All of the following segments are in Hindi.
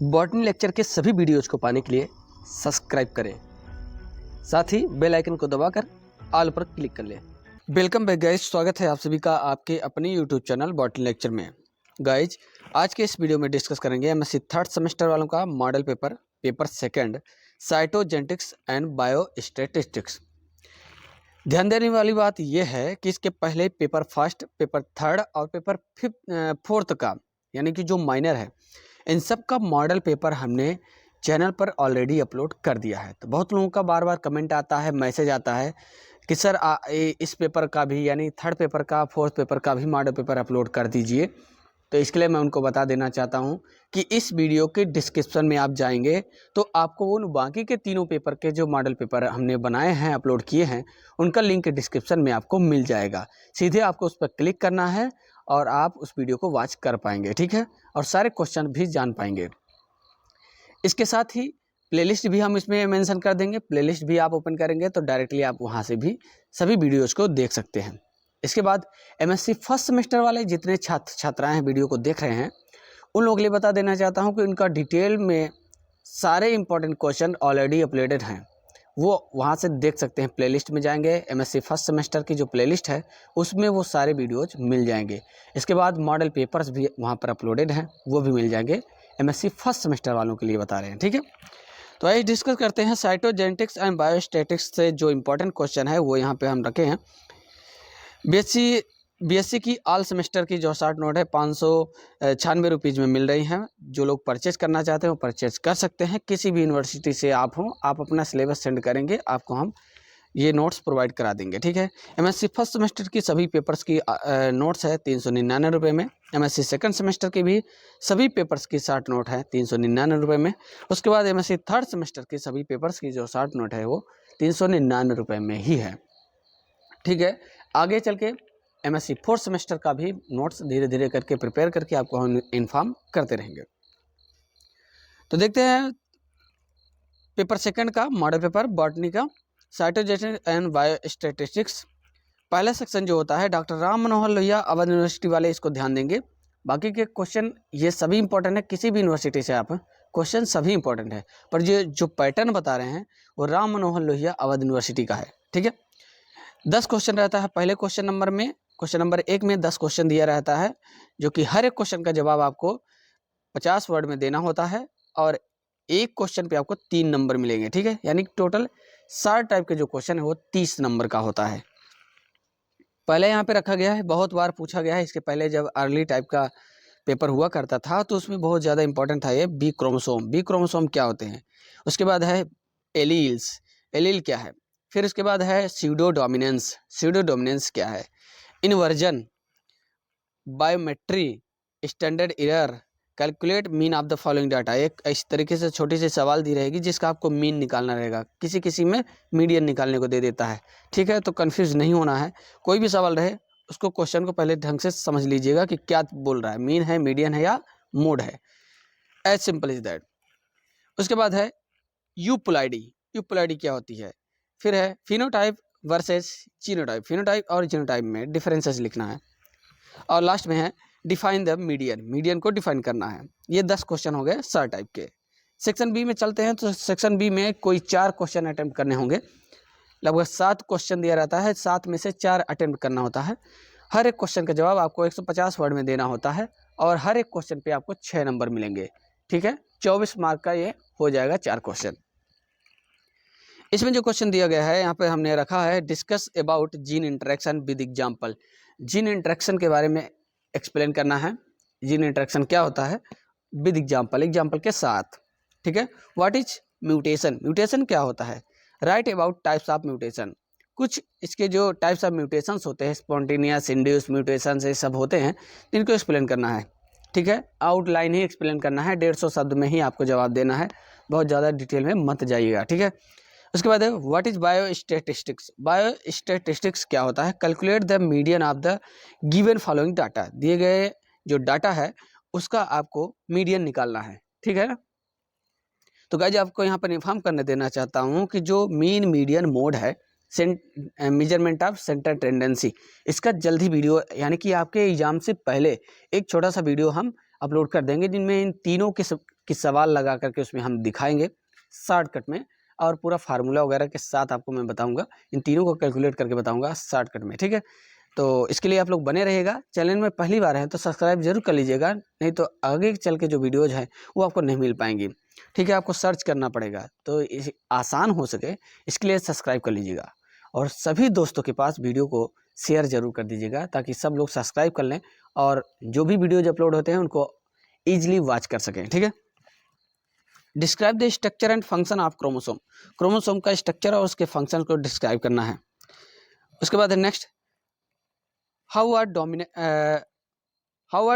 बॉटनी लेक्चर के सभी वीडियोज़ को पाने के लिए सब्सक्राइब करें, साथ ही बेल आइकन को दबाकर ऑल पर क्लिक कर लें। वेलकम बैक गाइज, स्वागत है आप सभी का आपके अपने यूट्यूब चैनल बॉटनी लेक्चर में। गाइज, आज के इस वीडियो में डिस्कस करेंगे एमएससी थर्ड सेमेस्टर वालों का model paper second, cytogenetics and biostatistics. ध्यान देने वाली बात यह है कि इसके पहले पेपर फर्स्ट, पेपर थर्ड और पेपर फोर्थ का, यानी कि जो माइनर है, इन सब का मॉडल पेपर हमने चैनल पर ऑलरेडी अपलोड कर दिया है। तो बहुत लोगों का बार बार कमेंट आता है, मैसेज आता है कि सर इस पेपर का भी, यानी थर्ड पेपर का, फोर्थ पेपर का भी मॉडल पेपर अपलोड कर दीजिए। तो इसके लिए मैं उनको बता देना चाहता हूं कि इस वीडियो के डिस्क्रिप्शन में आप जाएंगे तो आपको उन बाकी के तीनों पेपर के जो मॉडल पेपर हमने बनाए हैं, अपलोड किए हैं, उनका लिंक डिस्क्रिप्शन में आपको मिल जाएगा। सीधे आपको उस पर क्लिक करना है और आप उस वीडियो को वॉच कर पाएंगे, ठीक है, और सारे क्वेश्चन भी जान पाएंगे। इसके साथ ही प्लेलिस्ट भी हम इसमें मेंशन कर देंगे। प्लेलिस्ट भी आप ओपन करेंगे तो डायरेक्टली आप वहां से भी सभी वीडियोज़ को देख सकते हैं। इसके बाद एमएससी फर्स्ट सेमेस्टर वाले जितने छात्र छात्राएं हैं वीडियो को देख रहे हैं, उन लोगों के लिए बता देना चाहता हूं कि उनका डिटेल में सारे इंपॉर्टेंट क्वेश्चन ऑलरेडी अपलोडेड हैं, वो वहां से देख सकते हैं। प्लेलिस्ट में जाएंगे, एमएससी फर्स्ट सेमेस्टर की जो प्लेलिस्ट है उसमें वो सारे वीडियोज मिल जाएंगे। इसके बाद मॉडल पेपर्स भी वहाँ पर अपलोडेड हैं, वो भी मिल जाएंगे। एमएससी फर्स्ट सेमेस्टर वालों के लिए बता रहे हैं, ठीक है। तो आइए डिस्कस करते हैं साइटोजेनेटिक्स एंड बायोस्टैटिक्स से जो इंपॉर्टेंट क्वेश्चन है वो यहाँ पे हम रखे हैं। बीएससी की ऑल सेमेस्टर की जो शॉर्ट नोट है 596 रुपीज़ में मिल रही हैं। जो लोग परचेज करना चाहते हैं वो परचेज कर सकते हैं। किसी भी यूनिवर्सिटी से आप हों, आप अपना सिलेबस सेंड करेंगे, आपको हम ये नोट्स प्रोवाइड करा देंगे, ठीक है। एमएससी फर्स्ट सेमेस्टर की सभी पेपर्स की नोट्स है 399 रुपये में। एमएससी सेकंड सेमेस्टर की भी सभी पेपर्स की शॉर्ट नोट है 399 रुपये में। उसके बाद एमएससी थर्ड सेमेस्टर की सभी पेपर्स की जो शॉर्ट नोट है वो 399 रुपये में ही है, ठीक है। आगे चल के एमएससी फोर्थ सेमेस्टर का भी नोट्स धीरे धीरे करके प्रिपेयर करके आपको हम इन्फॉर्म करते रहेंगे। तो देखते हैं पेपर सेकंड का मॉडल पेपर बॉटनी का, साइटोजेनेटिक्स एंड बायोस्टैटिस्टिक्स। पहला सेक्शन जो होता है डॉक्टर राम मनोहर लोहिया अवध यूनिवर्सिटी वाले इसको ध्यान देंगे। बाकी के क्वेश्चन ये सभी इंपॉर्टेंट है, किसी भी यूनिवर्सिटी से आप क्वेश्चन सभी इंपॉर्टेंट है, पर ये जो पैटर्न बता रहे हैं वो राम मनोहर लोहिया अवध यूनिवर्सिटी का है, ठीक है। 10 क्वेश्चन रहता है पहले क्वेश्चन नंबर में। क्वेश्चन नंबर 1 में 10 क्वेश्चन दिया रहता है, जो कि हर एक क्वेश्चन का जवाब आपको 50 वर्ड में देना होता है और एक क्वेश्चन पे आपको 3 नंबर मिलेंगे, ठीक है। यानी टोटल 60 टाइप के जो क्वेश्चन है वो 30 नंबर का होता है। पहले यहाँ पे रखा गया है, बहुत बार पूछा गया है। इसके पहले जब अर्ली टाइप का पेपर हुआ करता था तो उसमें बहुत ज़्यादा इंपॉर्टेंट था ये बी क्रोमोसोम। बी क्रोमोसोम क्या होते हैं, उसके बाद है एलील्स, एलील क्या है, फिर उसके बाद है स्यूडो डोमिनेंस, स्यूडो डोमिनेंस क्या है, inversion, biometry, standard error, calculate mean of the following data. एक इस तरीके से छोटी सी सवाल दी रहेगी जिसका आपको मीन निकालना रहेगा। किसी किसी में मीडियन निकालने को दे देता है, ठीक है। तो कंफ्यूज नहीं होना है, कोई भी सवाल रहे उसको क्वेश्चन को पहले ढंग से समझ लीजिएगा कि क्या बोल रहा है, मीन है, मीडियन है या मोड है। As simple is that. उसके बाद है यूपुलाइडी, यूपुलाइडी क्या होती है। फिर है फिनोटाइप वर्सेस जीनोटाइप, फिनोटाइप और जीनोटाइप में डिफरेंसेस लिखना है। और लास्ट में है डिफाइन द मीडियन, मीडियन को डिफाइन करना है। ये 10 क्वेश्चन हो गए सर टाइप के। सेक्शन बी में चलते हैं तो सेक्शन बी में कोई 4 क्वेश्चन अटेम्प्ट करने होंगे। लगभग 7 क्वेश्चन दिया रहता है, 7 में से 4 अटेम्प्ट करना होता है। हर एक क्वेश्चन का जवाब आपको 150 वर्ड में देना होता है और हर एक क्वेश्चन पे आपको 6 नंबर मिलेंगे, ठीक है। 24 मार्क का ये हो जाएगा 4 क्वेश्चन। इसमें जो क्वेश्चन दिया गया है यहाँ पे हमने रखा है discuss about gene interaction with example. Gene interaction के बारे में एक्सप्लेन करना है। जीन इंटरेक्शन क्या होता है विद एग्जाम्पल, एग्जाम्पल के साथ, ठीक है। व्हाट इज म्यूटेशन, म्यूटेशन क्या होता है। Right about types of mutation, कुछ इसके जो टाइप्स ऑफ म्यूटेशंस होते हैं, स्पॉन्टेनियस, इंड्यूस म्यूटेशन ये सब होते हैं, इनको एक्सप्लेन करना है, ठीक है। आउटलाइन ही एक्सप्लेन करना है, 150 शब्द में ही आपको जवाब देना है, बहुत ज़्यादा डिटेल में मत जाइएगा, ठीक है। उसके बाद है व्हाट इज बायोस्टैटिस्टिक्स, बायोस्टैटिस्टिक्स क्या होता है। Calculate the median of the given following data, दिए गए जो डाटा है उसका आपको मीडियन निकालना है, ठीक है ना। तो गाइस आपको यहाँ पर इन्फॉर्म करने देना चाहता हूँ कि जो मीन मीडियन मोड है, मेजरमेंट ऑफ सेंटर टेंडेंसी, इसका जल्दी वीडियो, यानी कि आपके एग्जाम से पहले एक छोटा सा वीडियो हम अपलोड कर देंगे, जिनमें इन तीनों के सवाल लगा करके उसमें हम दिखाएंगे शॉर्टकट में, और पूरा फार्मूला वगैरह के साथ आपको मैं बताऊंगा, इन तीनों को कैलकुलेट करके बताऊंगा शॉर्टकट में, ठीक है। तो इसके लिए आप लोग बने रहिएगा। चैनल में पहली बार है तो सब्सक्राइब जरूर कर लीजिएगा, नहीं तो आगे चल के जो वीडियोज़ हैं वो आपको नहीं मिल पाएंगी, ठीक है। आपको सर्च करना पड़ेगा, तो आसान हो सके इसके लिए सब्सक्राइब कर लीजिएगा, और सभी दोस्तों के पास वीडियो को शेयर जरूर कर दीजिएगा, ताकि सब लोग सब्सक्राइब कर लें और जो भी वीडियोज अपलोड होते हैं उनको ईजिली वॉच कर सकें, ठीक है। Describe the structure and function of chromosome, chromosome का स्ट्रक्चर और उसके फंक्शन को डिस्क्राइब करना है। उसके बाद है next, how are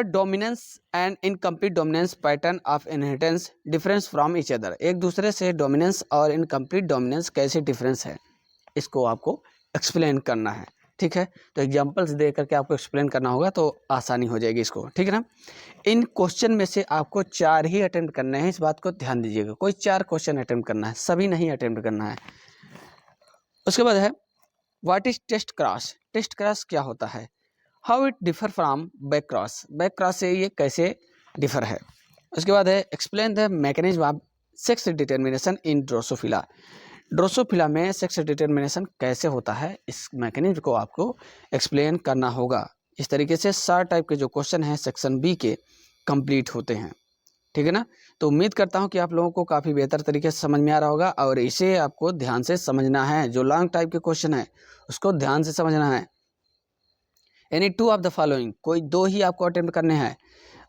dominance and incomplete dominance pattern of inheritance difference from each other, एक दूसरे से डोमिनेंस और इनकम्प्लीट डोमिनेंस कैसे डिफरेंस है, इसको आपको एक्सप्लेन करना है, ठीक है। तो एग्जांपल्स दे करके आपको एक्सप्लेन करना होगा तो आसानी हो जाएगी इसको, ठीक है ना। इन क्वेश्चन में से आपको 4 ही अटेम्प्ट करने हैं, इस बात को ध्यान दीजिएगा, कोई 4 क्वेश्चन अटेम्प्ट करना है, सभी नहीं अटेम्प्ट करना है। उसके बाद है what is test cross, test cross क्या होता है, how it differ from back cross, back cross से ये कैसे डिफर है। उसके बाद है explain the mechanism of sex determination in Drosophila, Drosophila में सेक्स डिटर्मिनेशन कैसे होता है, इस मैकेनिज्म को आपको एक्सप्लेन करना होगा। इस तरीके से 4 टाइप के जो क्वेश्चन हैं सेक्शन बी के कंप्लीट होते हैं, ठीक है ना। तो उम्मीद करता हूं कि आप लोगों को काफ़ी बेहतर तरीके से समझ में आ रहा होगा, और इसे आपको ध्यान से समझना है, जो लॉन्ग टाइप के क्वेश्चन है उसको ध्यान से समझना है। एनी 2 ऑफ द फॉलोइंग, कोई 2 ही आपको अटेम्प्ट करने हैं,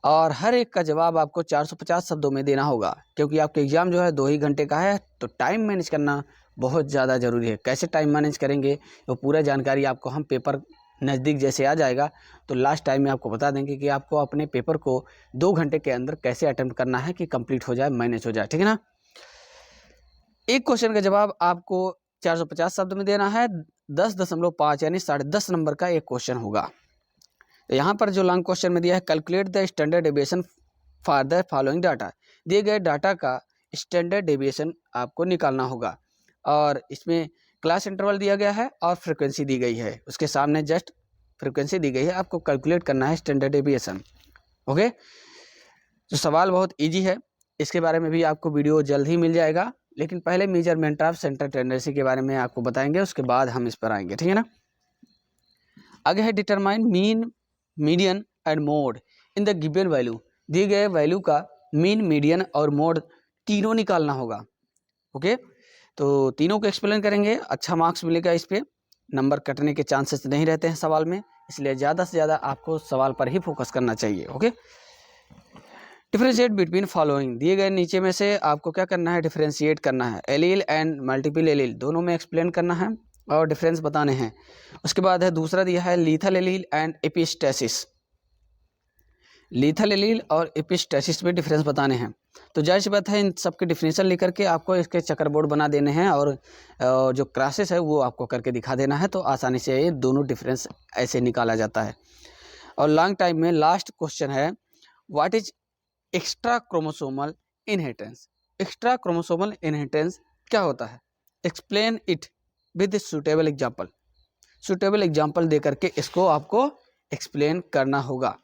और हर एक का जवाब आपको 450 शब्दों में देना होगा, क्योंकि आपका एग्जाम जो है 2 ही घंटे का है, तो टाइम मैनेज करना बहुत ज़्यादा ज़रूरी है। कैसे टाइम मैनेज करेंगे वो पूरा जानकारी आपको हम पेपर नज़दीक जैसे आ जाएगा तो लास्ट टाइम में आपको बता देंगे कि आपको अपने पेपर को 2 घंटे के अंदर कैसे अटेम्प्ट करना है कि कंप्लीट हो जाए, मैनेज हो जाए, ठीक है ना। एक क्वेश्चन का जवाब आपको 450 शब्द में देना है, 10.5 यानी 10.5 नंबर का एक क्वेश्चन होगा। तो यहाँ पर जो लॉन्ग क्वेश्चन में दिया है, calculate the standard deviation for the following data, दिए गए डाटा का स्टैंडर्ड डेविएशन आपको निकालना होगा, और इसमें क्लास इंटरवल दिया गया है और फ्रीक्वेंसी दी गई है, उसके सामने जस्ट फ्रीक्वेंसी दी गई है, आपको कैलकुलेट करना है स्टैंडर्ड डेविएशन, ओके। तो सवाल बहुत इजी है, इसके बारे में भी आपको वीडियो जल्द ही मिल जाएगा, लेकिन पहले मेजरमेंट ऑफ सेंटर टेंडेंसी के बारे में आपको बताएंगे, उसके बाद हम इस पर आएंगे, ठीक है ना। आगे है determine mean median and mode in the given value, दिए गए वैल्यू का मीन, मीडियन और मोड तीनों निकालना होगा, ओके। तो तीनों को एक्सप्लेन करेंगे, अच्छा मार्क्स मिलेगा, इस पर नंबर कटने के चांसेस नहीं रहते हैं सवाल में, इसलिए ज़्यादा से ज़्यादा आपको सवाल पर ही फोकस करना चाहिए, ओके। डिफरेंशिएट बिटवीन फॉलोइंग, दिए गए नीचे में से आपको क्या करना है, डिफरेंशिएट करना है, एलील एंड मल्टीपल एलील दोनों में एक्सप्लेन करना है और डिफरेंस बताने हैं। उसके बाद है दूसरा दिया है lethal allele and epistasis, lethal allele और एपिस्टेसिस में डिफरेंस बताने हैं। तो जाहिर सी बात है इन सब के डिफिनेशन लेकर के आपको इसके चक्कर बोर्ड बना देने हैं, और जो क्लासेस है वो आपको करके दिखा देना है, तो आसानी से ये दोनों डिफरेंस ऐसे निकाला जाता है। और लॉन्ग टाइम में लास्ट क्वेश्चन है what is extra chromosomal inheritance, extra chromosomal inheritance क्या होता है, explain it with suitable example, suitable example दे करके इसको आपको एक्सप्लेन करना होगा,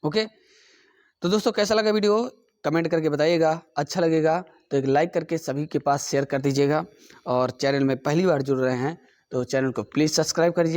ओके। तो दोस्तों कैसा लगा वीडियो कमेंट करके बताइएगा, अच्छा लगेगा तो एक लाइक करके सभी के पास शेयर कर दीजिएगा, और चैनल में पहली बार जुड़ रहे हैं तो चैनल को प्लीज़ सब्सक्राइब करिए।